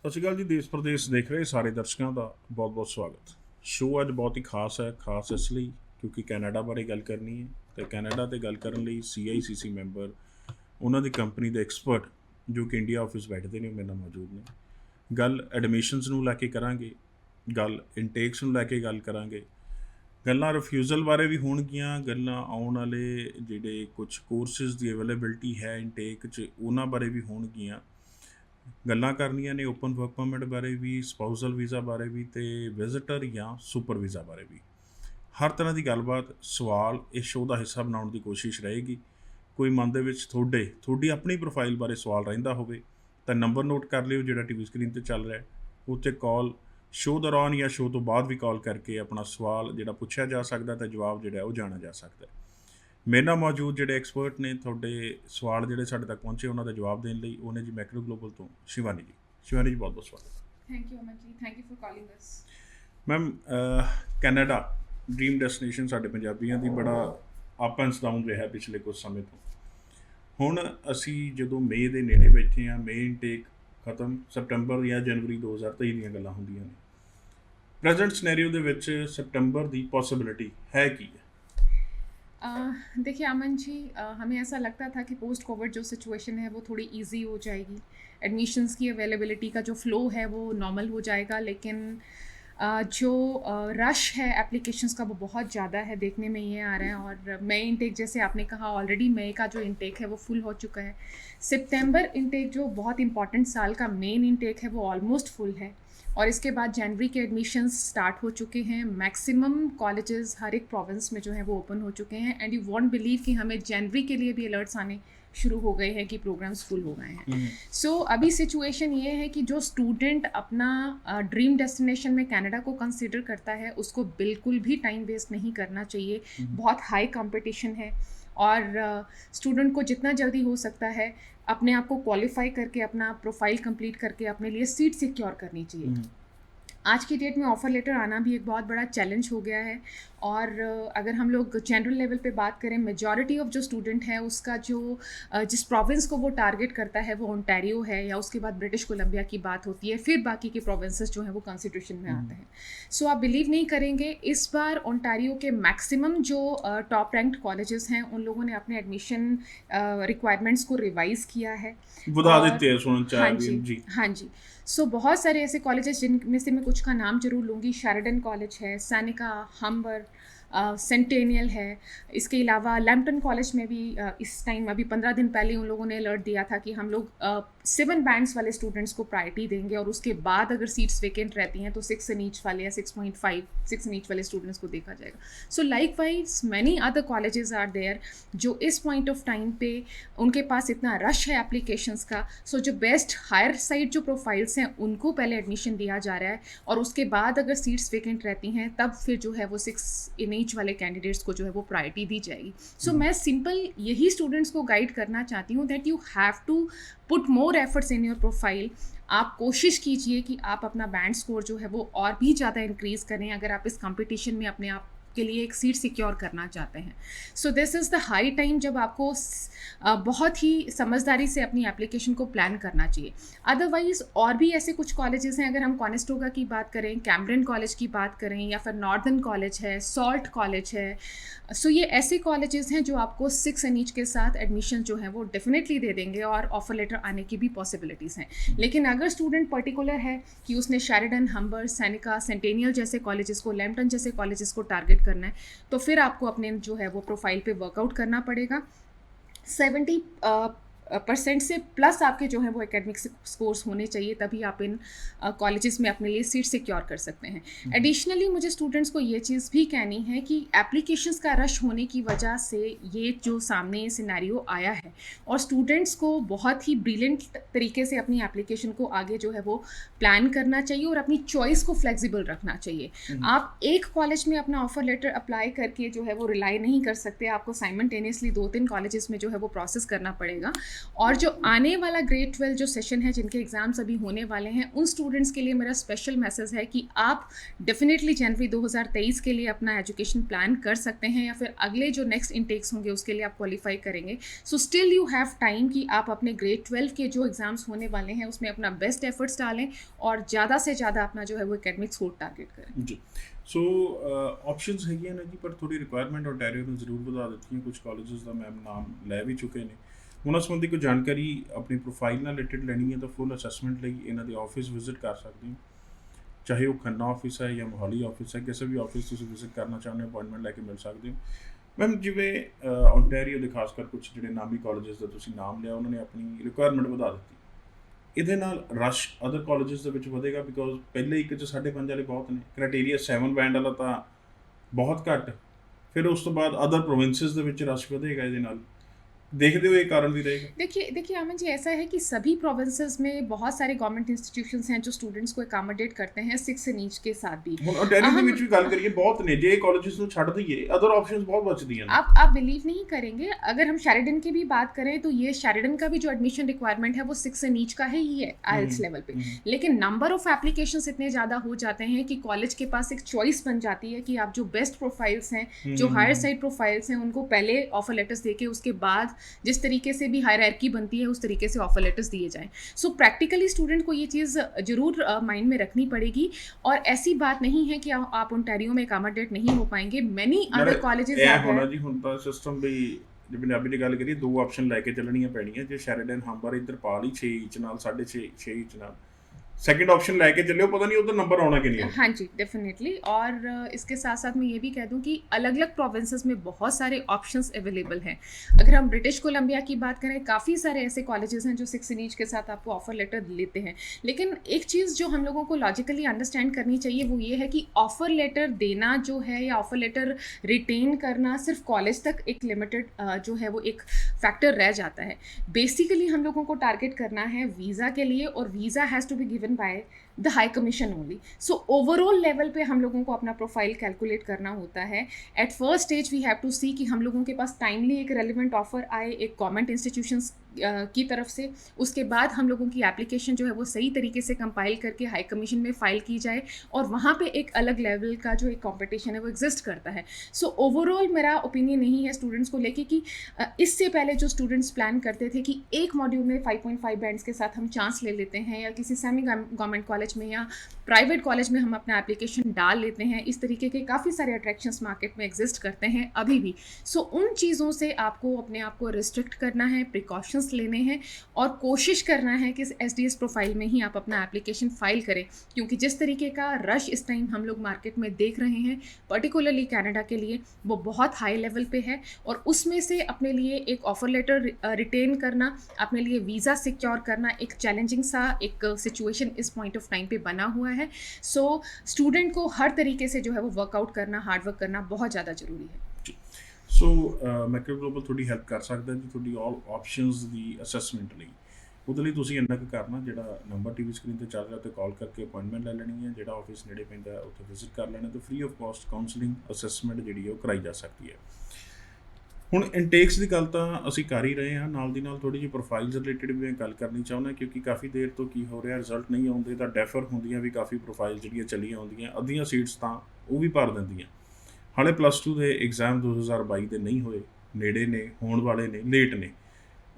ਸਤਿ ਸ਼੍ਰੀ ਅਕਾਲ ਜੀ। ਦੇਸ਼ ਪ੍ਰਦੇਸ਼ ਦੇਖ ਰਹੇ ਸਾਰੇ ਦਰਸ਼ਕਾਂ ਦਾ ਬਹੁਤ ਬਹੁਤ ਸਵਾਗਤ। ਸ਼ੋਅ ਅੱਜ ਬਹੁਤ ਹੀ ਖਾਸ ਹੈ। ਖਾਸ ਇਸ ਲਈ ਕਿਉਂਕਿ ਕੈਨੇਡਾ ਬਾਰੇ ਗੱਲ ਕਰਨੀ ਹੈ ਅਤੇ ਕੈਨੇਡਾ 'ਤੇ ਗੱਲ ਕਰਨ ਲਈ CICC ਮੈਂਬਰ, ਉਹਨਾਂ ਦੀ ਕੰਪਨੀ ਦੇ ਐਕਸਪਰਟ ਜੋ ਕਿ ਇੰਡੀਆ ਆਫਿਸ ਬੈਠਦੇ ਨੇ, ਉਹ ਮੇਰੇ ਨਾਲ ਮੌਜੂਦ ਨੇ। ਗੱਲ ਐਡਮਿਸ਼ਨਸ ਨੂੰ ਲੈ ਕੇ ਕਰਾਂਗੇ, ਗੱਲ ਇਨਟੇਕਸ ਨੂੰ ਲੈ ਕੇ ਗੱਲ ਕਰਾਂਗੇ, ਗੱਲਾਂ ਰਿਫਿਊਜ਼ਲ ਬਾਰੇ ਵੀ ਹੋਣਗੀਆਂ, ਗੱਲਾਂ ਆਉਣ ਵਾਲੇ ਜਿਹੜੇ ਕੁਛ ਕੋਰਸਿਸ ਦੀ ਅਵੇਲੇਬਿਲਟੀ ਹੈ ਇਨਟੇਕ 'ਚ ਉਹਨਾਂ ਬਾਰੇ ਵੀ ਹੋਣਗੀਆਂ। ਗੱਲਾਂ ਕਰਨੀਆਂ ਨੇ ਓਪਨ ਵਰਕ ਪਰਮਿਟ ਬਾਰੇ ਵੀ, ਸਪਾਊਸਲ ਵੀਜ਼ਾ ਬਾਰੇ ਵੀ ਅਤੇ ਵਿਜ਼ਿਟਰ ਜਾਂ ਸੁਪਰ ਵੀਜ਼ਾ ਬਾਰੇ ਵੀ। ਹਰ ਤਰ੍ਹਾਂ ਦੀ ਗੱਲਬਾਤ, ਸਵਾਲ ਇਸ ਸ਼ੋਅ ਦਾ ਹਿੱਸਾ ਬਣਾਉਣ ਦੀ ਕੋਸ਼ਿਸ਼ ਰਹੇਗੀ। ਕੋਈ ਮਨ ਦੇ ਵਿੱਚ ਤੁਹਾਡੀ ਆਪਣੀ ਪ੍ਰੋਫਾਈਲ ਬਾਰੇ ਸਵਾਲ ਰਹਿੰਦਾ ਹੋਵੇ ਤਾਂ ਨੰਬਰ ਨੋਟ ਕਰ ਲਿਓ ਜਿਹੜਾ TV ਸਕਰੀਨ 'ਤੇ ਚੱਲ ਰਿਹਾ। ਉੱਥੇ ਕਾਲ ਸ਼ੋਅ ਦੌਰਾਨ ਜਾਂ ਸ਼ੋਅ ਤੋਂ ਬਾਅਦ ਵੀ ਕਾਲ ਕਰਕੇ ਆਪਣਾ ਸਵਾਲ ਜਿਹੜਾ ਪੁੱਛਿਆ ਜਾ ਸਕਦਾ ਤਾਂ ਜਵਾਬ ਜਿਹੜਾ ਉਹ ਜਾਣਿਆ ਜਾ ਸਕਦਾ। ਮੇਰੇ ਨਾਲ ਮੌਜੂਦ ਜਿਹੜੇ ਐਕਸਪਰਟ ਨੇ, ਤੁਹਾਡੇ ਸਵਾਲ ਜਿਹੜੇ ਸਾਡੇ ਤੱਕ ਪਹੁੰਚੇ ਉਹਨਾਂ ਦਾ ਜਵਾਬ ਦੇਣ ਲਈ, ਉਹਨੇ ਜੀ ਮੈਕਰੋ ਗਲੋਬਲ ਤੋਂ ਸ਼ਿਵਾਨੀ ਜੀ। ਸ਼ਿਵਾਨੀ ਜੀ, ਬਹੁਤ ਬਹੁਤ ਸਵਾਗਤ। Thank you Aman ji, thank you for calling us. Ma'am, Canada dream destination ਸਾਡੇ ਪੰਜਾਬੀਆਂ ਦੀ ਬੜਾ ਅਪ ਐਂਡ ਡਾਊਨ ਰਿਹਾ ਪਿਛਲੇ ਕੁਝ ਸਮੇਂ ਤੋਂ। ਹੁਣ ਅਸੀਂ ਜਦੋਂ ਮਈ ਦੇ ਨੇੜੇ ਬੈਠੇ ਹਾਂ, ਮਈ ਇਨਟੇਕ ਖਤਮ, ਸਪਟੰਬਰ ਜਾਂ ਜਨਵਰੀ 2023 ਦੀਆਂ ਗੱਲਾਂ ਹੁੰਦੀਆਂ ਨੇ। ਪ੍ਰੈਜ਼ੈਂਟ ਸਿਨੈਰੀਓ ਦੇ ਵਿੱਚ ਸਪਟੰਬਰ ਦੀ ਪੋਸੀਬਿਲਿਟੀ ਹੈ ਕੀ ਹੈ? देखिए अमन जी, हमें ऐसा लगता था कि पोस्ट कोविड जो सिचुएशन है वो थोड़ी इजी हो जाएगी, एडमिशन्स की अवेलेबिलिटी का जो फ़्लो है वो नॉर्मल हो जाएगा, लेकिन जो रश है एप्लीकेशंस का वो बहुत ज़्यादा है, देखने में ये आ रहा है। और मई इनटेक जैसे आपने कहा, ऑलरेडी मई का जो इनटेक है वो फुल हो चुका है। सितंबर इनटेक जो बहुत इंपॉर्टेंट साल का मेन इनटेक है वो ऑलमोस्ट फुल है, और इसके बाद जनवरी के एडमिशन्स स्टार्ट हो चुके हैं। मैक्सिमम कॉलेजेस हर एक प्रोविंस में जो है वो ओपन हो चुके हैं, एंड यू वॉन्ट बिलीव कि हमें जनवरी के लिए भी अलर्ट्स आने शुरू हो गए हैं कि प्रोग्राम्स फुल हो गए हैं। सो अभी सिचुएशन ये है कि जो स्टूडेंट अपना ड्रीम डेस्टिनेशन में कनाडा को कंसिडर करता है उसको बिल्कुल भी टाइम वेस्ट नहीं करना चाहिए। बहुत हाई कंपटीशन है, और स्टूडेंट को जितना जल्दी हो सकता है अपने आप को क्वालिफाई करके, अपना प्रोफाइल कंप्लीट करके अपने लिए सीट सिक्योर करनी चाहिए। आज की डेट में ऑफ़र लेटर आना भी एक बहुत बड़ा चैलेंज हो गया है, और अगर हम लोग जनरल लेवल पे बात करें, मेजॉरिटी ऑफ जो स्टूडेंट है उसका जो जिस प्रोविंस को वो टारगेट करता है वो ओंटारियो है, या उसके बाद ब्रिटिश कोलंबिया की बात होती है, फिर बाकी के प्रोविंसेस जो हैं वो कॉन्स्टिट्यूशन में आते हैं। सो आप बिलीव नहीं करेंगे, इस बार ओंटारियो के मैक्सिमम जो टॉप रैंक्ड कॉलेजेस हैं उन लोगों ने अपने एडमिशन रिक्वायरमेंट्स को रिवाइज़ किया है, बता देते हैं सुनना चाह हाँ रही जी, हैं जी। हाँ जी। सो बहुत सारे ऐसे कॉलेजेस जिनमें से मैं कुछ का नाम जरूर लूँगी। शेरिडन कॉलेज है, सैनिका, हम्बर, सेंटेनियल है। इसके अलावा लैम्पटन कॉलेज में भी इस टाइम अभी 15 दिन पहले उन लोगों ने अलर्ट दिया था कि हम लोग 7 बैंड्स वाले स्टूडेंट्स को प्रायोरिटी देंगे, और उसके बाद अगर सीट्स वेकेंट रहती हैं तो 6 इन ईच वाले या 6.5 6 इन ईच वाले स्टूडेंट्स को देखा जाएगा। So likewise many other colleges are there जो इस पॉइंट ऑफ टाइम पे उनके पास इतना रश है एप्लीकेशंस का। सो जो बेस्ट हायर साइड जो प्रोफाइल्स हैं उनको पहले एडमिशन दिया जा रहा है, और उसके बाद अगर सीट्स वेकेंट रहती हैं तब फिर जो है वो 6 इन ईच वाले कैंडिडेट्स को जो है वो प्रायोरिटी दी जाएगी। सो मैं सिंपल यही स्टूडेंट्स को गाइड करना चाहती हूँ that you have to put more efforts in your profile. आप कोशिश कीजिए कि आप अपना बैंड स्कोर जो है वो और भी ज़्यादा इंक्रीज़ करें अगर आप इस कंपटीशन में अपने आप के लिए एक सीट सिक्योर करना चाहते हैं। So this is the high time जब आपको बहुत ही समझदारी से अपनी एप्लीकेशन को प्लान करना चाहिए। अदरवाइज़ और भी ऐसे कुछ कॉलेजेस हैं, अगर हम कॉनेस्टोगा की बात करें, कैम्ब्रन कॉलेज की बात करें, या फिर नॉर्दर्न कॉलेज है, सॉल्ट कॉलेज है। सो ये ऐसे कॉलेजेस हैं जो आपको 6 इन ईच के साथ एडमिशन जो है वो डेफिनेटली दे देंगे, और ऑफर लेटर आने की भी पॉसिबिलिटीज़ हैं। लेकिन अगर स्टूडेंट पर्टिकुलर है कि उसने शेरिडन, हम्बर, सैनिका, सेंटेनियल जैसे कॉलेजेस को, लैम्पटन जैसे कॉलेजेस को टारगेट करना है, तो फिर आपको अपने जो है वो प्रोफाइल पे वर्कआउट करना पड़ेगा। 70% से प्लस आपके जो है वो एकेडमिक स्कोर्स होने चाहिए, तभी आप इन कॉलेजेस में अपने लिए सीट सिक्योर कर सकते हैं। एडिशनली मुझे स्टूडेंट्स को ये चीज़ भी कहनी है कि एप्लीकेशंस का रश होने की वजह से ये जो सामने सिनेरियो आया है, और स्टूडेंट्स को बहुत ही ब्रिलियंट तरीके से अपनी एप्लीकेशन को आगे जो है वो प्लान करना चाहिए, और अपनी चॉइस को फ्लेक्सिबल रखना चाहिए। आप एक कॉलेज में अपना ऑफर लेटर अप्लाई करके जो है वो रिलाई नहीं कर सकते, आपको साइमल्टेनियसली 2-3 कॉलेजेस में जो है वो प्रोसेस करना पड़ेगा। और जो आने वाला ग्रेड 12 जो सेशन है, जिनके एग्ज़ाम्स अभी होने वाले हैं, उन स्टूडेंट्स के लिए मेरा स्पेशल मैसेज है कि आप डेफिनेटली जनवरी 2023 के लिए अपना एजुकेशन प्लान कर सकते हैं, या फिर अगले जो नेक्स्ट इनटेक्स होंगे उसके लिए आप क्वालिफाई करेंगे। So still you have time कि आप अपने ग्रेड 12 के जो एग्ज़ाम्स होने वाले हैं उसमें अपना बेस्ट एफर्ट्स डालें और ज़्यादा से ज़्यादा अपना जो है वो एकेडमिक स्कोर टारगेट करें। जी। सो ऑप्शनस ਹੈਗੀਆਂ ਨੇ ਜੀ, ਪਰ ਥੋੜੀ ਰਿਕੁਆਇਰਮੈਂਟ ਓਨਟਾਰੀਓ ਨੂੰ ਜ਼ਰੂਰ ਵਧਾ ਦਿੱਤੀਆਂ। ਕੁਝ ਕਾਲਜਸ ਦਾ ਮੈਮ ਨਾਮ ਲੈ ਵੀ ਚੁੱਕੇ ਨੇ। ਉਹਨਾਂ ਸੰਬੰਧੀ ਕੋਈ ਜਾਣਕਾਰੀ ਆਪਣੀ ਪ੍ਰੋਫਾਈਲ ਨਾਲ ਰਿਲੇਟਡ ਲੈਣੀ ਹੈ ਤਾਂ ਫੁੱਲ ਅਸੈਸਮੈਂਟ ਲਈ ਇਹਨਾਂ ਦੇ ਆਫਿਸ ਵਿਜ਼ਿਟ ਕਰ ਸਕਦੇ ਹੋ, ਚਾਹੇ ਉਹ ਖੰਨਾ ਆਫਿਸ ਹੈ ਜਾਂ ਮੋਹਾਲੀ ਆਫਿਸ ਹੈ, ਕਿਸੇ ਵੀ ਆਫਿਸ ਤੁਸੀਂ ਵਿਜ਼ਿਟ ਕਰਨਾ ਚਾਹੁੰਦੇ ਹੋ ਅਪਾਇੰਟਮੈਂਟ ਲੈ ਕੇ ਮਿਲ ਸਕਦੇ ਹੋ। ਮੈਮ ਜਿਵੇਂ ਓਨਟਾਰੀਓ ਦੇ ਖਾਸ ਕਰ ਕੁਝ ਜਿਹੜੇ ਨਾਮੀ ਕਾਲਜਸ ਦਾ ਤੁਸੀਂ ਨਾਮ ਲਿਆ, ਉਹਨਾਂ ਨੇ ਆਪਣੀ ਰਿਕੁਆਇਰਮੈਂਟ ਵਧਾ ਦਿੱਤੀ। ਇਹਦੇ ਨਾਲ ਰਸ਼ ਅਦਰ ਕਾਲਜਸ ਦੇ ਵਿੱਚ ਵਧੇਗਾ, ਬਿਕੋਜ਼ ਪਹਿਲੇ 1 'ਚ 5.5 ਵਾਲੇ ਬਹੁਤ ਨੇ, ਕ੍ਰਾਈਟੇਰੀਆ 7 ਬੈਂਡ ਵਾਲਾ ਤਾਂ ਬਹੁਤ ਘੱਟ, ਫਿਰ ਉਸ ਤੋਂ ਬਾਅਦ ਅਦਰ ਪ੍ਰੋਵਿੰਸਿਸ ਦੇ ਵਿੱਚ ਰਸ਼ ਵਧੇਗਾ। ਇਹਦੇ ਨਾਲ देखते हुए कारण भी रहेगा। देखिए अमन जी, ऐसा है कि सभी प्रोविंसेस में बहुत सारे गवर्नमेंट इंस्टीट्यूशंस हैं जो स्टूडेंट्स को अकोमोडेट करते हैं 6 and नीच के साथ भी। ਹੁਣ ਓਨਟਾਰੀਓ ਦੇ ਵਿੱਚ ਵੀ ਗੱਲ ਕਰੀਏ ਬਹੁਤ ਨੇ, ਜੇ ਕਾਲਜਸ ਨੂੰ ਛੱਡ ਦਈਏ अदर ऑप्शंस बहुत बचਦੀਆਂ ਨੇ। आप बिलीव नहीं करेंगे, अगर हम शेरिडन की भी बात करें तो ये शेरिडन का भी जो एडमिशन रिक्वायरमेंट है वो 6 and नीच का ही है आइल्स लेवल पे, लेकिन नंबर ऑफ एप्लीकेशंस इतने ज़्यादा हो जाते हैं कि कॉलेज के पास एक चॉइस बन जाती है कि आप जो बेस्ट प्रोफाइल्स हैं, जो हायर साइड प्रोफाइल्स हैं, उनको पहले ऑफर लेटर्स देके उसके बाद जिस तरीके से भी हायरार्की बनती है उस तरीके से ऑफर लेटर्स दिए जाएं। सो प्रैक्टिकली स्टूडेंट को ये चीज़ ज़रूर माइंड में रखनी पड़ेगी, और ऐसी बात नहीं है कि आप ओंटारियो में अकोमोडेट नहीं हो पाएंगे। मैनी अदर कॉलेजेस होना जी, ਹੁਣ ਤਾਂ ਸਿਸਟਮ ਵੀ ਜੇ ਪੰਜਾਬੀ ਦੀ ਗੱਲ ਕਰੀਏ 2 ਆਪਸ਼ਨ ਲੈ ਕੇ ਚੱਲਣੀਆਂ ਪੈਣੀਆਂ। ਜੇ ਸ਼ੈਰਿਡਨ ਹੰਬਰ ਇੱਧਰ ਪਾ ਲਈ 6 ਇੰਚ ਨਾਲ 6.5 ਇੰਚ ਨਾਲ, सेकंड ऑप्शन लेके चले, पता नहीं उधर नंबर आना कि नहीं। हाँ जी डेफिनेटली, और इसके साथ साथ मैं ये भी कह दूं कि अलग अलग प्रोविंसेस में बहुत सारे ऑप्शंस अवेलेबल हैं। अगर हम ब्रिटिश कोलंबिया की बात करें, काफ़ी सारे ऐसे कॉलेजेस हैं जो 6 and नीच के साथ आपको ऑफर लेटर लेते हैं, लेकिन एक चीज़ जो हम लोगों को लॉजिकली अंडरस्टैंड करनी चाहिए वो ये है कि ऑफर लेटर देना जो है या ऑफर लेटर रिटेन करना सिर्फ कॉलेज तक एक लिमिटेड जो है वो एक फैक्टर रह जाता है। बेसिकली हम लोगों को टारगेट करना है वीज़ा के लिए, और visa has to be given by the high commission only. So overall level पे हम लोगों को अपना प्रोफाइल कैलकुलेट करना होता है। At first stage we have to see कि हम लोगों के पास टाइमली एक रेलिवेंट ऑफर आए एक गवर्नमेंट इंस्टीट्यूशंस की तरफ से, उसके बाद हम लोगों की एप्लीकेशन जो है वो सही तरीके से कंपाइल करके हाई कमीशन में फ़ाइल की जाए, और वहाँ पे एक अलग लेवल का जो एक कंपटीशन है वो एग्जिस्ट करता है। सो ओवरऑल मेरा ओपिनियन यही है स्टूडेंट्स को लेके कि इससे पहले जो स्टूडेंट्स प्लान करते थे कि एक मॉड्यूल में 5.5 बैंड्स के साथ हम चांस ले लेते हैं, या किसी सेमी गवर्नमेंट कॉलेज में या प्राइवेट कॉलेज में हम अपना एप्लीकेशन डाल लेते हैं, इस तरीके के काफ़ी सारे अट्रैक्शंस मार्केट में एग्जिस्ट करते हैं अभी भी। सो उन चीज़ों से आपको अपने आप को रिस्ट्रिक्ट करना है, प्रिकॉशंस लेने हैं, और कोशिश करना है कि एसडीएस प्रोफाइल में ही आप अपना एप्लीकेशन फाइल करें, क्योंकि जिस तरीके का रश इस टाइम हम लोग मार्केट में देख रहे हैं पर्टिकुलरली कनाडा के लिए वो बहुत हाई लेवल पे है, और उसमें से अपने लिए एक ऑफर लेटर रिटेन करना, अपने लिए वीज़ा सिक्योर करना एक चैलेंजिंग सा एक सिचुएशन इस पॉइंट ऑफ टाइम पे बना हुआ है। सो स्टूडेंट को हर तरीके से जो है वो वर्कआउट करना, हार्ड वर्क करना बहुत ज़्यादा ज़रूरी है। ਸੋ ਮੈਕਰੋ ਗਲੋਬਲ ਤੁਹਾਡੀ ਹੈਲਪ ਕਰ ਸਕਦਾ ਜੀ ਤੁਹਾਡੀ ਆਲ ਆਪਸ਼ਨਸ ਦੀ ਅਸੈਸਮੈਂਟ ਲਈ। ਉਹਦੇ ਲਈ ਤੁਸੀਂ ਇੰਨਾ ਕੁ ਕਰਨਾ, ਜਿਹੜਾ ਨੰਬਰ ਟੀਵੀ ਸਕਰੀਨ ਤੇ ਚੱਲ ਰਿਹਾ ਤੇ ਕਾਲ ਕਰਕੇ ਅਪਾਇੰਟਮੈਂਟ ਲੈ ਲੈਣੀ ਹੈ, ਜਿਹੜਾ ਆਫਿਸ ਨੇੜੇ ਪੈਂਦਾ ਉੱਥੇ ਵਿਜ਼ਿਟ ਕਰ ਲੈਣਾ, ਤੇ free of cost counselling assessment ਜਿਹੜੀ ਉਹ ਕਰਾਈ ਜਾ ਸਕਦੀ ਹੈ। ਹੁਣ ਇਨਟੇਕਸ ਦੀ ਗੱਲ ਤਾਂ ਅਸੀਂ ਕਰ ਹੀ ਰਹੇ ਹਾਂ, ਨਾਲ ਦੀ ਨਾਲ ਥੋੜ੍ਹੀ ਜਿਹੀ ਪ੍ਰੋਫਾਈਲਸ ਰਿਲੇਟਡ ਵੀ ਮੈਂ ਗੱਲ ਕਰਨੀ ਚਾਹੁੰਦਾ, ਕਿਉਂਕਿ ਕਾਫੀ ਦੇਰ ਤੋਂ ਕੀ ਹੋ ਰਿਹਾ, ਰਿਜ਼ਲਟ ਨਹੀਂ ਆਉਂਦੇ ਤਾਂ ਡੈਫਰ ਹੁੰਦੀਆਂ ਵੀ ਕਾਫੀ ਪ੍ਰੋਫਾਈਲ ਜਿਹੜੀਆਂ ਚੱਲੀਆਂ ਆਉਂਦੀਆਂ, ਅੱਧੀਆਂ ਸੀਟਸ ਤਾਂ ਉਹ ਵੀ ਭਰ ਦਿੰਦੀਆਂ। ਹਾਲੇ +2 ਦੇ ਐਗਜ਼ਾਮ 2022 ਦੇ ਨਹੀਂ ਹੋਏ, ਨੇੜੇ ਨੇ, ਹੋਣ ਵਾਲੇ ਨੇ, ਲੇਟ ਨੇ,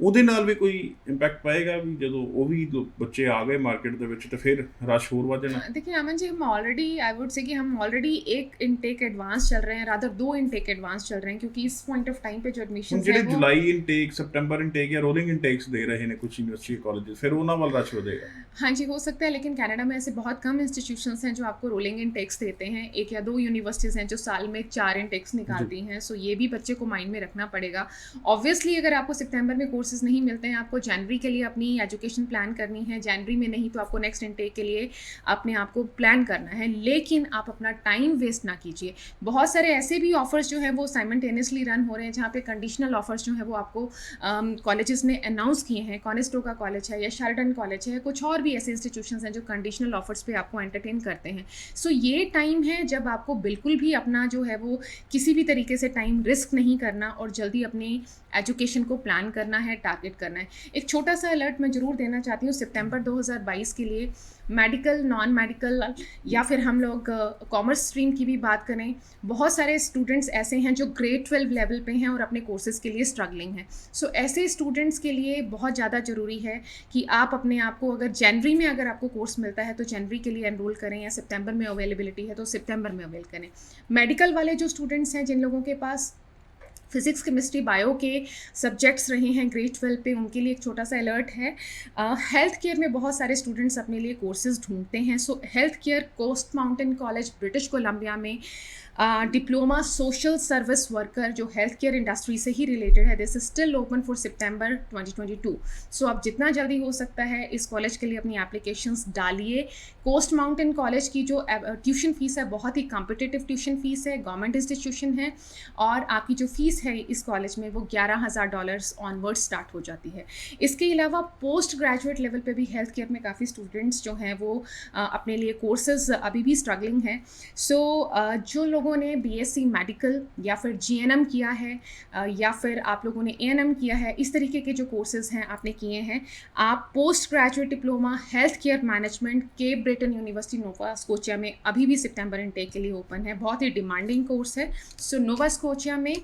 ਉਹਦੇ ਨਾਲ ਵੀ ਕੋਈ ਇੰਪੈਕਟ ਪਏਗਾ ਵੀ ਜਦੋਂ ਉਹ ਵੀ ਬੱਚੇ ਆ ਗਏ ਮਾर्केट ਦੇ ਵਿੱਚ ਤੇ फिर रश और बढ़ जाना। देखिए अमन जी, हम ऑलरेडी आई वुड से कि हम ऑलरेडी एक इनटेक एडवांस चल रहे हैं, रादर 2 इनटेक एडवांस चल रहे हैं, क्योंकि इस पॉइंट ऑफ टाइम पे जो एडमिशन ਜਿਹੜੇ जुलाई इनटेक, सितंबर इनटेक या रोलिंग इनटेक्स दे रहे हैं कुछ यूनिवर्सिटी कॉलेजेस, फिर ਉਹਨਾਂ ਵੱਲ रश ਵਧੇਗਾ। हाँ जी हो सकता है, लेकिन कनाडा में ऐसे बहुत कम इंस्टीट्यूशंस हैं जो आपको रोलिंग इनटेक्स देते हैं। 1 या 2 यूनिवर्सिटीज़ हैं जो साल में 4 इनटेक्स निकालती हैं। सो ये भी बच्चे को माइंड में रखना पड़ेगा। ऑब्वियसली अगर आपको सितंबर में कोर्सेज नहीं मिलते हैं, आपको जनवरी के लिए अपनी एजुकेशन प्लान करनी है, जनवरी में नहीं तो आपको नेक्स्ट इनटेक के लिए अपने आप को प्लान करना है, लेकिन आप अपना टाइम वेस्ट ना कीजिए। बहुत सारे ऐसे भी ऑफर्स जो हैं वो साइमल्टेनियसली रन हो रहे हैं, जहाँ पे कंडीशनल ऑफर्स जो हैं वो आपको कॉलेजेस ने अनाउंस किए हैं। कॉनेस्टोगा कॉलेज है या शेरिडन कॉलेज है, कुछ और भी ऐसे इंस्टीट्यूशंस हैं जो कंडीशनल ऑफर्स पे आपको एंटरटेन करते हैं। सो ये टाइम है जब आपको बिल्कुल भी अपना जो है वो किसी भी तरीके से टाइम रिस्क नहीं करना और जल्दी अपनी एजुकेशन को प्लान करना है, है, टारगेट करना है। एक छोटा सा अलर्ट मैं ज़रूर देना चाहती हूँ सितंबर 2022 के लिए। मेडिकल, नॉन मेडिकल या फिर हम लोग कॉमर्स स्ट्रीम की भी बात करें, बहुत सारे स्टूडेंट्स ऐसे हैं जो ग्रेड 12 लेवल पे हैं और अपने कोर्सेज़ के लिए स्ट्रगलिंग हैं। सो ऐसे स्टूडेंट्स के लिए बहुत ज़्यादा ज़रूरी है कि आप अपने आप को, अगर जनवरी में अगर आपको कोर्स मिलता है तो जनवरी के लिए एनरोल करें, या सितंबर में अवेलेबिलिटी है तो सितंबर में अवेल करें। मेडिकल वाले जो स्टूडेंट्स हैं, जिन लोगों के पास फिजिक्स, केमिस्ट्री, बायो के सब्जेक्ट्स रहे हैं ग्रेड 12 पे, उनके लिए एक छोटा सा अलर्ट है। हेल्थ केयर में बहुत सारे स्टूडेंट्स अपने लिए कोर्सेज ढूंढते हैं। So health care, coast mountain college British Columbia में डिप्लोमा सोशल सर्विस वर्कर जो हेल्थ केयर इंडस्ट्री से ही रिलेटेड है, this is still open for September 2022। So आप जितना जल्दी हो सकता है इस कॉलेज के लिए अपनी एप्लीकेशंस डालिए। कोस्ट माउंटेन कॉलेज की जो ट्यूशन फीस है, बहुत ही कॉम्पिटिटिव ट्यूशन फीस है, गवर्नमेंट इंस्टीट्यूशन है, और आपकी जो फीस है इस कॉलेज में वो $11,000 ऑनवर्ड स्टार्ट हो जाती है। इसके अलावा पोस्ट ग्रेजुएट लेवल पे भी हेल्थ केयर में काफ़ी स्टूडेंट्स जो हैं वो अपने लिए कोर्सेज अभी भी स्ट्रगलिंग है। सो जो लोगों ने बीएससी मेडिकल या फिर जीएनएम किया है, या फिर आप लोगों ने एएनएम किया है, इस तरीके के जो कोर्सेज हैं आपने किए हैं, आप post graduate diploma health care management Cape Breton university Nova Scotia में अभी भी सितंबर इनटेक के लिए ओपन है। बहुत ही डिमांडिंग कोर्स है। सो नोवा स्कोचिया में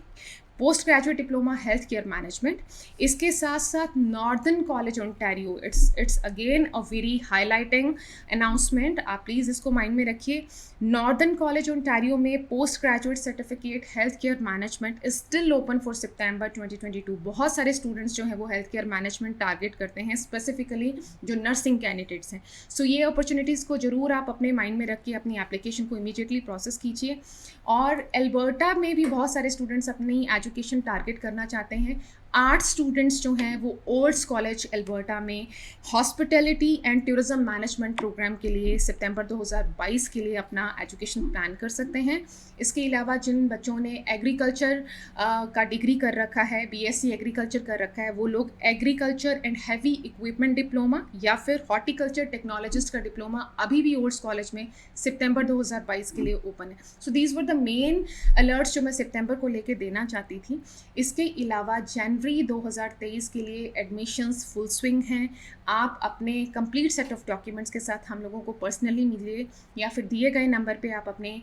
post graduate diploma health care management, इसके साथ साथ northern college Ontario, it's again a very highlighting announcement, आप प्लीज़ इसको माइंड में रखिए। नॉर्दर्न कॉलेज ओंटारियो में post graduate certificate health care management is still open for September 2022। बहुत सारे स्टूडेंट्स जो हैं वो हेल्थ केयर मैनेजमेंट टारगेट करते हैं, स्पेसिफिकली जो नर्सिंग कैंडिडेट्स हैं। सो ये अपॉर्चुनिटीज़ को ज़रूर आप अपने माइंड में रखिए, अपनी एप्लीकेशन को इमीडिएटली प्रोसेस कीजिए। और एल्बर्टा में भी बहुत सारे स्टूडेंट्स अपनी एजुकेशन टारगेट करना चाहते हैं। 8 स्टूडेंट्स जो हैं वो ओल्ड्स कॉलेज एल्बर्टा में hospitality and tourism management program के लिए सितंबर 2022 के लिए अपना एजुकेशन प्लान कर सकते हैं। इसके अलावा जिन बच्चों ने एग्रीकल्चर का डिग्री कर रखा है, बीएससी एग्रीकल्चर कर रखा है, वो लोग agriculture and heavy equipment diploma या फिर हॉर्टिकल्चर टेक्नोलॉजिस्ट का डिप्लोमा अभी भी ओल्ड्स कॉलेज में सितंबर 2022 के लिए ओपन है। So these were the main alerts जो मैं सितंबर को लेके देना चाहती थी। इसके अलावा जनवरी 2023 के लिए एडमिशन्स फुल स्विंग हैं। आप अपने कंप्लीट सेट ऑफ डॉक्यूमेंट्स के साथ हम लोगों को पर्सनली मिलिए, या फिर दिए गए नंबर पे आप अपने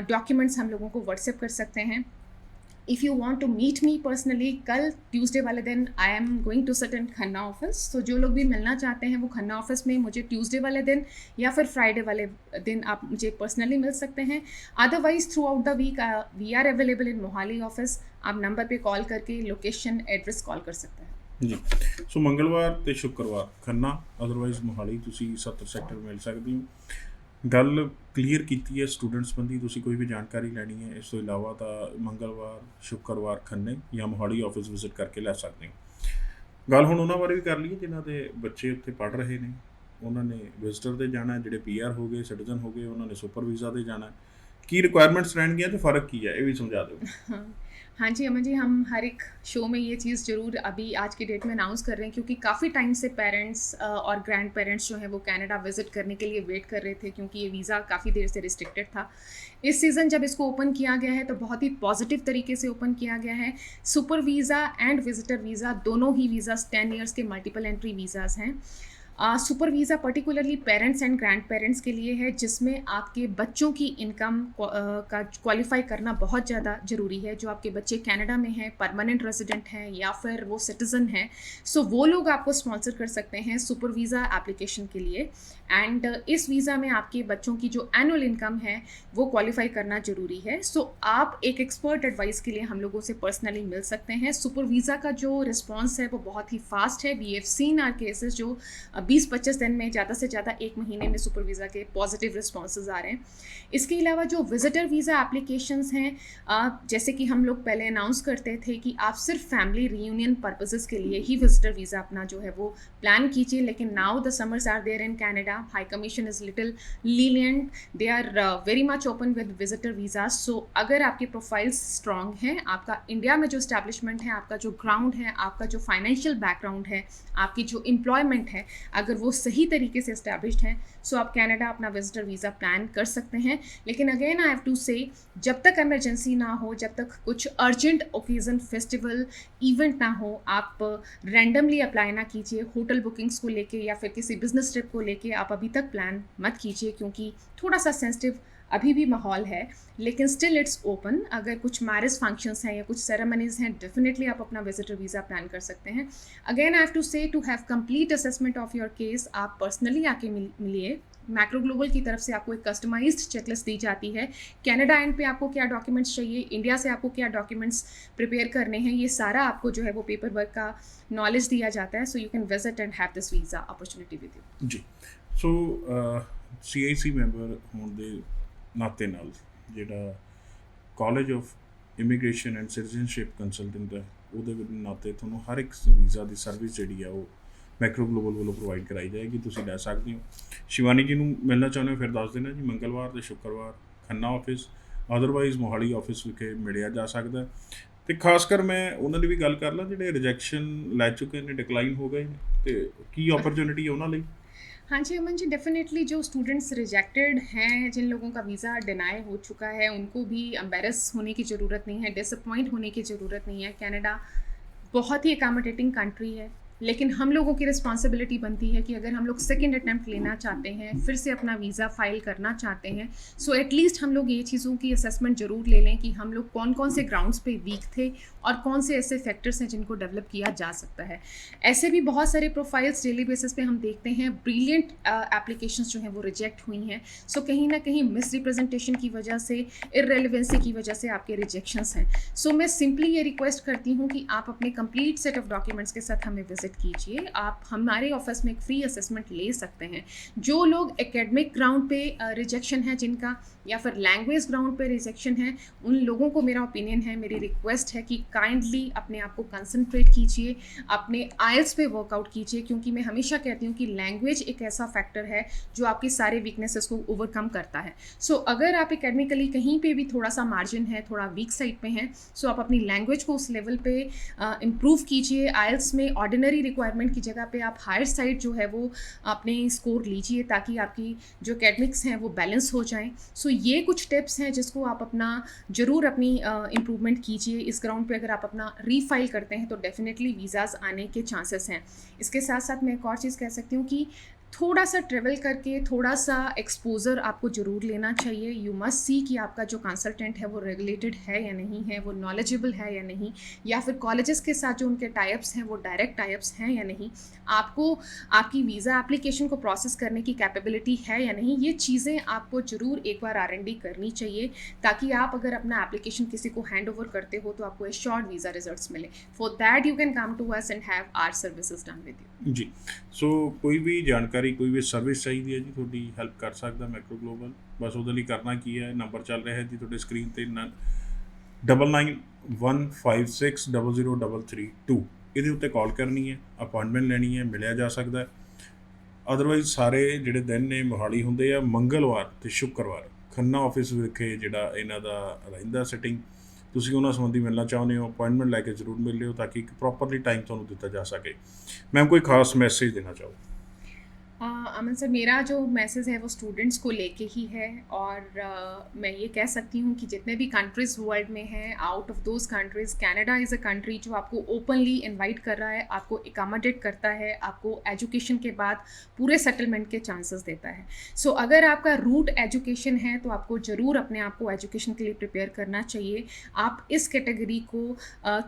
डॉक्यूमेंट्स हम लोगों को व्हाट्सएप कर सकते हैं। If you want to meet me personally, कल ट्यूसडे वाले दिन I am going to sit in Khanna office. तो जो लोग भी मिलना चाहते हैं वो खन्ना ऑफिस में मुझे ट्यूसडे वाले दिन या फिर फ्राइडे वाले दिन आप मुझे पर्सनली मिल सकते हैं। Otherwise throughout the week we are available in Mohali office. आप नंबर पे कॉल करके लोकेशन एड्रेस कॉल कर सकते हैं ਜੀ। ਸੋ ਮੰਗਲਵਾਰ ਤੇ ਸ਼ੁੱਕਰਵਾਰ ਖੰਨਾ, ਅਦਰਵਾਈਜ਼ ਮੋਹਾਲੀ ਤੁਸੀਂ 70 ਸੈਕਟਰ ਮਿਲ ਸਕਦੇ ਹੋ। ਗੱਲ ਕਲੀਅਰ ਕੀਤੀ ਹੈ ਸਟੂਡੈਂਟਸ ਸੰਬੰਧੀ। ਤੁਸੀਂ ਕੋਈ ਵੀ ਜਾਣਕਾਰੀ ਲੈਣੀ ਹੈ ਇਸ ਤੋਂ ਇਲਾਵਾ ਤਾਂ ਮੰਗਲਵਾਰ ਸ਼ੁੱਕਰਵਾਰ ਖੰਨੇ ਜਾਂ ਮੋਹਾਲੀ ਆਫਿਸ ਵਿਜ਼ਿਟ ਕਰਕੇ ਲੈ ਸਕਦੇ ਹੋ। ਗੱਲ ਹੁਣ ਉਹਨਾਂ ਬਾਰੇ ਵੀ ਕਰ ਲਈਏ ਜਿਨ੍ਹਾਂ ਦੇ ਬੱਚੇ ਉੱਥੇ ਪੜ੍ਹ ਰਹੇ ਨੇ। ਉਹਨਾਂ ਨੇ ਵਿਜ਼ਟਰ 'ਤੇ ਜਾਣਾ, ਜਿਹੜੇ PR ਹੋ ਗਏ, ਸਿਟੀਜ਼ਨ ਹੋ ਗਏ, ਉਹਨਾਂ ਨੇ ਸੁਪਰ ਵੀਜ਼ਾ 'ਤੇ ਜਾਣਾ। ਕੀ ਰਿਕੁਆਇਰਮੈਂਟਸ ਰਹਿਣਗੀਆਂ ਤੇ फ़र्क ਕੀ ਹੈ, ਇਹ ਵੀ ਸਮਝਾ ਦਿਓ। हाँ जी अमन जी, हम हर एक शो में ये चीज़ ज़रूर अभी आज की डेट में अनाउंस कर रहे हैं, क्योंकि काफ़ी टाइम से पेरेंट्स और ग्रैंड पेरेंट्स जो हैं वो कनाडा विज़िट करने के लिए वेट कर रहे थे, क्योंकि ये वीज़ा काफ़ी देर से रिस्ट्रिक्टेड था। इस सीज़न जब इसको ओपन किया गया है तो बहुत ही पॉजिटिव तरीके से ओपन किया गया है। Super visa and visitor visa दोनों ही वीज़ाज़ 10 ईयर्स के मल्टीपल एंट्री वीज़ाज़ हैं। Super visa particularly parents and grand parents के लिए है, जिसमें आपके बच्चों की इनकम का क्वालिफाई करना बहुत ज़्यादा ज़रूरी है। जो आपके बच्चे कनाडा में हैं, परमानेंट रेजिडेंट हैं या फिर वो सिटीज़न हैं, सो वो लोग आपको स्पॉन्सर कर सकते हैं सुपर वीज़ा एप्लीकेशन के लिए। एंड इस वीज़ा में आपके बच्चों की जो एनुअल इनकम है वो क्वालिफाई करना ज़रूरी है। सो आप एक एक्सपर्ट एडवाइस के लिए हम लोगों से पर्सनली मिल सकते हैं। सुपर वीज़ा का जो रिस्पॉन्स है वो बहुत ही फास्ट है। We have seen are cases जो 20-25 दिन में, ज़्यादा से ज़्यादा 1 महीने में सुपर वीज़ा के पॉजिटिव रिस्पॉन्सेज आ रहे हैं। इसके अलावा जो विज़िटर वीज़ा एप्लीकेशंस हैं, जैसे कि हम लोग पहले अनाउंस करते थे कि आप सिर्फ फैमिली रीयूनियन पर्पसेस के लिए ही विज़िटर वीज़ा अपना जो है वो प्लान कीजिए, लेकिन now the summers are there in Canada, high commission is little lenient, they are very much open with visitor visa. So अगर आपकी प्रोफाइल्स स्ट्रॉन्ग हैं, आपका इंडिया में जो इस्टेब्लिशमेंट है, आपका जो ग्राउंड है, आपका जो फाइनेंशियल बैकग्राउंड है, आपकी जो एम्प्लॉयमेंट है, अगर वो सही तरीके से इस्टेब्लिश्ड हैं, सो आप कनाडा अपना विजिटर वीज़ा प्लान कर सकते हैं। लेकिन अगेन आई हैव टू से, जब तक इमरजेंसी ना हो, जब तक कुछ अर्जेंट ओकेज़न, फेस्टिवल, इवेंट ना हो, आप रैंडमली अप्लाई ना कीजिए। होटल बुकिंग्स को लेके या फिर किसी बिजनेस ट्रिप को लेके आप अभी तक प्लान मत कीजिए, क्योंकि थोड़ा सा सेंसिटिव अभी भी माहौल है। लेकिन स्टिल इट्स ओपन। अगर कुछ मैरिज फंक्शंस हैं या कुछ सेरेमनीज़ हैं, डेफिनेटली आप अपना विजिटर वीज़ा प्लान कर सकते हैं। Again I have to say, to have complete assessment of your case, आप पर्सनली आके मिलिए। मैक्रो ग्लोबल की तरफ से आपको एक कस्टमाइज्ड चेकलिस्ट दी जाती है। कनाडा एंड पे आपको क्या डॉक्यूमेंट्स चाहिए, इंडिया से आपको क्या डॉक्यूमेंट्स प्रिपेयर करने हैं, ये सारा आपको जो है वो पेपर वर्क का नॉलेज दिया जाता है। So you can visit and have this visa opportunity with you. ਜੀ। ਸੋ CIC ਮੈਂਬਰ ਹੋਣ ਦੇ ਨਾਤੇ ਨਾਲ ਜਿਹੜਾ college of immigration and citizenship consultant ਹੈ, ਉਹਦੇ ਨਾਤੇ ਤੁਹਾਨੂੰ ਹਰ ਇੱਕ ਵੀਜ਼ਾ ਦੀ ਸਰਵਿਸ ਜਿਹੜੀ ਆ ਉਹ ਮੈਕਰੋ ਗਲੋਬਲ ਵੱਲੋਂ ਪ੍ਰੋਵਾਈਡ ਕਰਾਈ ਜਾਏਗੀ, ਤੁਸੀਂ ਲੈ ਸਕਦੇ ਹੋ। ਸ਼ਿਵਾਨੀ ਜੀ ਨੂੰ ਮਿਲਣਾ ਚਾਹੁੰਦੇ ਹੋ ਫਿਰ ਦੱਸ ਦੇਣਾ ਜੀ, ਮੰਗਲਵਾਰ ਤੇ ਸ਼ੁੱਕਰਵਾਰ Khanna office, otherwise Mohali office ਵਿਖੇ ਮਿਲਿਆ ਜਾ ਸਕਦਾ। ਅਤੇ ਖਾਸ ਕਰ ਮੈਂ ਉਹਨਾਂ ਦੀ ਵੀ ਗੱਲ ਕਰ ਲਾਂ ਜਿਹੜੇ ਰਿਜੈਕਸ਼ਨ ਲੈ ਚੁੱਕੇ ਨੇ, ਡਿਕਲਾइन ਹੋ ਗਏ ਨੇ, ਅਤੇ ਕੀ ਓਪਰਚੁਨਿਟੀ ਹੈ ਉਹਨਾਂ ਲਈ? हाँ जी अमन जी, डेफिनेटली जो स्टूडेंट्स रिजेक्टेड हैं, जिन लोगों का वीज़ा डिनाई हो चुका है, उनको भी एम्बेरस होने की ज़रूरत नहीं है, डिसअपॉइंट होने की ज़रूरत नहीं है। कनाडा बहुत ही अकोमोडेटिंग कंट्री है, लेकिन हम लोगों की रिस्पॉन्सिबिलिटी बनती है कि अगर हम लोग सेकेंड अटैम्प्ट लेना चाहते हैं, फिर से अपना वीज़ा फाइल करना चाहते हैं, सो एटलीस्ट हम लोग ये चीज़ों की असेसमेंट ज़रूर ले लें कि हम लोग कौन कौन से ग्राउंड्स पे वीक थे और कौन से ऐसे फैक्टर्स हैं जिनको डेवलप किया जा सकता है। ऐसे भी बहुत सारे प्रोफाइल्स डेली बेसिस पे हम देखते हैं, ब्रिलियंट एप्लीकेशंस जो हैं वो रिजेक्ट हुई हैं। सो कहीं ना कहीं मिस रिप्रेजेंटेशन की वजह से, इररेलेवेंसी की वजह से आपके रिजेक्शंस हैं। सो मैं सिंपली ये रिक्वेस्ट करती हूँ कि आप अपने कंप्लीट सेट ऑफ डॉक्यूमेंट्स के साथ हमें विजिट कीजिए। आप हमारे ऑफिस में एक फ्री असेसमेंट ले सकते हैं। जो लोग एकेडमिक ग्राउंड पे रिजेक्शन है जिनका, या फिर लैंग्वेज ग्राउंड पे रिजेक्शन है, उन लोगों को मेरा ओपिनियन है, मेरी रिक्वेस्ट है कि काइंडली अपने आप को कंसंट्रेट कीजिए, अपने आइल्स पे वर्कआउट कीजिए, क्योंकि मैं हमेशा कहती हूँ कि लैंग्वेज एक ऐसा फैक्टर है जो आपकी सारे वीकनेसेस को ओवरकम करता है। सो अगर आप एकेडमिकली कहीं पे भी थोड़ा सा मार्जिन है, थोड़ा वीक साइड पे हैं, सो आप अपनी लैंग्वेज को उस लेवल पे इम्प्रूव कीजिए। आइल्स में ऑर्डिनरी रिक्वायरमेंट की जगह पे आप हायर साइड जो है वो अपने स्कोर लीजिए, ताकि आपकी जो एकेडमिक्स हैं वो बैलेंस हो जाएं। सो ये कुछ टिप्स हैं जिसको आप अपना ज़रूर अपनी इम्प्रूवमेंट कीजिए। इस ग्राउंड पे अगर आप अपना रीफाइल करते हैं तो डेफिनेटली वीज़ाज़ आने के चांसेस हैं। इसके साथ साथ मैं एक और चीज़ कह सकती हूँ कि थोड़ा सा ट्रेवल करके थोड़ा सा एक्सपोजर आपको ज़रूर लेना चाहिए। यू मस्ट सी कि आपका जो कंसल्टेंट है वो रेगुलेटेड है या नहीं है, वो नॉलेजेबल है या नहीं, या फिर कॉलेजेस के साथ जो उनके टाइप्स हैं वो डायरेक्ट टाइप्स हैं या नहीं, आपको आपकी वीज़ा एप्लीकेशन को प्रोसेस करने की कैपेबिलिटी है या नहीं। ये चीज़ें आपको ज़रूर एक बार R&D करनी चाहिए, ताकि आप अगर अपना एप्लीकेशन किसी को हैंड ओवर करते हो तो आपको एश्योर्ड वीज़ा रिजल्ट्स मिले। For that you can come to us and have our services done with you. जी। सो कोई भी जानकारी, कोई भी सर्विस चाहिए है जी, ਤੁਹਾਡੀ ਹੈਲਪ ਕਰ ਸਕਦਾ ਮੈਕਰੋ ਗਲੋਬਲ। ਬਸ ਉਹਦੇ ਲਈ ਕਰਨਾ ਕੀ ਹੈ, ਨੰਬਰ ਚੱਲ ਰਿਹਾ ਹੈ ਜੀ ਤੁਹਾਡੇ ਸਕਰੀਨ ਤੇ 9915600332, ਇਹਦੇ ਉੱਤੇ ਕਾਲ ਕਰਨੀ ਹੈ, ਅਪਾਇੰਟਮੈਂਟ ਲੈਣੀ ਹੈ, ਮਿਲਿਆ ਜਾ ਸਕਦਾ ਹੈ। ਅਦਰਵਾਈਜ਼ ਸਾਰੇ ਜਿਹੜੇ ਦਿਨ ਨੇ ਮੋਹਾਲੀ ਹੁੰਦੇ ਆ ਮੰਗਲਵਾਰ ਤੇ ਸ਼ੁੱਕਰਵਾਰ, ਖੰਨਾ ਆਫਿਸ ਵਿਖੇ ਜਿਹੜਾ ਇਹਨਾਂ ਦਾ ਰਹਿੰਦਾ ਸਿਟਿੰਗ, ਤੁਸੀਂ ਉਹਨਾਂ ਸੰਬੰਧੀ ਮਿਲਣਾ ਚਾਹੁੰਦੇ ਹੋ, ਅਪਾਇੰਟਮੈਂਟ ਲੈ ਕੇ ਜ਼ਰੂਰ ਮਿਲ ਲਿਓ, ਤਾਂ ਕਿ ਇੱਕ ਪ੍ਰੋਪਰਲੀ ਟਾਈਮ ਤੁਹਾਨੂੰ ਦਿੱਤਾ ਜਾ ਸਕੇ। ਮੈਮ ਕੋਈ ਖਾਸ ਮੈਸੇਜ ਦੇਣਾ ਚਾਹੋ? अमन सर, मेरा जो मैसेज है वो स्टूडेंट्स को लेके ही है, और मैं ये कह सकती हूँ कि जितने भी कंट्रीज़ वर्ल्ड में हैं, out of those countries Canada is a country जो आपको ओपनली इनवाइट कर रहा है, आपको एकोमोडेट करता है, आपको एजुकेशन के बाद पूरे सेटलमेंट के चांसेस देता है। सो अगर आपका रूट एजुकेशन है तो आपको ज़रूर अपने आप को एजुकेशन के लिए प्रिपेयर करना चाहिए। आप इस कैटेगरी को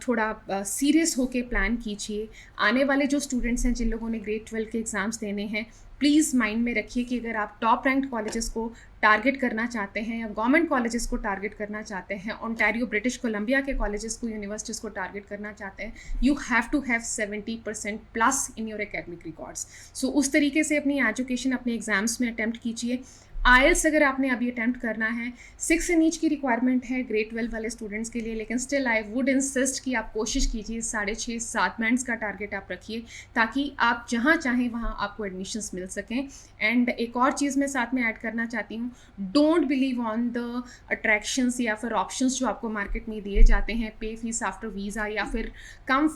थोड़ा सीरियस होके प्लान कीजिए। आने वाले जो स्टूडेंट्स हैं, जिन लोगों ने ग्रेड 12 के एग्ज़ाम्स देने हैं, प्लीज़ माइंड में रखिए कि अगर आप टॉप रैंक्ड कॉलेजेस को टारगेट करना चाहते हैं या गवर्नमेंट कॉलेजेस को टारगेट करना चाहते हैं, ओंटारियो ब्रिटिश कोलंबिया के कॉलेजेस को, यूनिवर्सिटीज़ को टारगेट करना चाहते हैं, you have to have 70% plus in your academic records. So उस तरीके से अपनी एजुकेशन, अपने एग्ज़ाम्स में अटैम्प्ट कीजिए। आइल्स अगर आपने अभी अटैम्प्ट करना है, 6 से नीच की रिक्वायरमेंट है ग्रेड 12 वाले स्टूडेंट्स के लिए, लेकिन स्टिल आई वुड इंसिस्ट कि आप कोशिश कीजिए 6.5-7 बैंड्स का टारगेट आप रखिए, ताकि आप जहाँ चाहें वहाँ आपको एडमिशन्स मिल सकें। एंड एक और चीज़ मैं साथ में ऐड करना चाहती हूँ, don't believe on the attractions या फिर ऑप्शंस जो आपको मार्केट में दिए जाते हैं, पे फीस आफ्टर वीज़ा, या फिर कम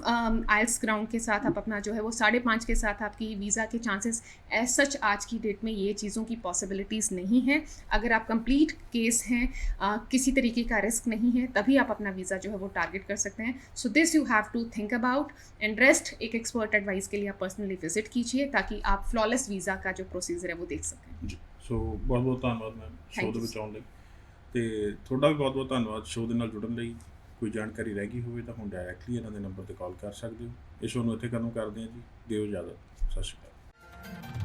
आइल्स ग्राउंड के साथ आप अपना जो है वो 5.5 के साथ आपकी वीज़ा के चांसेस एज सच आज की डेट में ये चीज़ों की पॉसिबिलिटीज़ नहीं है। अगर आप कंप्लीट केस हैं, किसी तरीके का रिस्क नहीं है, तभी आप अपना वीज़ा जो है वो टारगेट कर सकते हैं। So this you have to think about, and rest एक एक्सपर्ट एडवाइस के लिए आप पर्सनली विजिट कीजिए, ताकि आप फ्लॉलेस वीज़ा का जो प्रोसीजर है वो देख सकें। ਜੀ ਸੋ ਬਹੁਤ ਬਹੁਤ ਧੰਨਵਾਦ ਮੈਮ ਸ਼ੋਅ Thank ਦੇ you. ਵਿੱਚ ਆਉਣ ਲਈ, ਤੇ ਤੁਹਾਡਾ ਵੀ ਬਹੁਤ ਬਹੁਤ ਧੰਨਵਾਦ ਸ਼ੋਅ ਦੇ ਨਾਲ ਜੁੜਨ ਲਈ। ਕੋਈ ਜਾਣਕਾਰੀ ਰਹਿ ਗਈ ਹੋਵੇ ਤਾਂ ਹੁਣ ਡਾਇਰੈਕਟਲੀ ਇਹਨਾਂ ਦੇ ਨੰਬਰ ਤੇ ਕਾਲ ਕਰ ਸਕਦੇ ਹੋ। ਇਹ ਸ਼ੋਅ ਨੂੰ ਇੱਥੇ ਖਤਮ ਕਰਦੇ ਹਾਂ ਜੀ, ਦਿਓ ਇਜਾਜ਼ਤ, ਸਤਿ ਸ਼੍ਰੀ ਅਕਾਲ।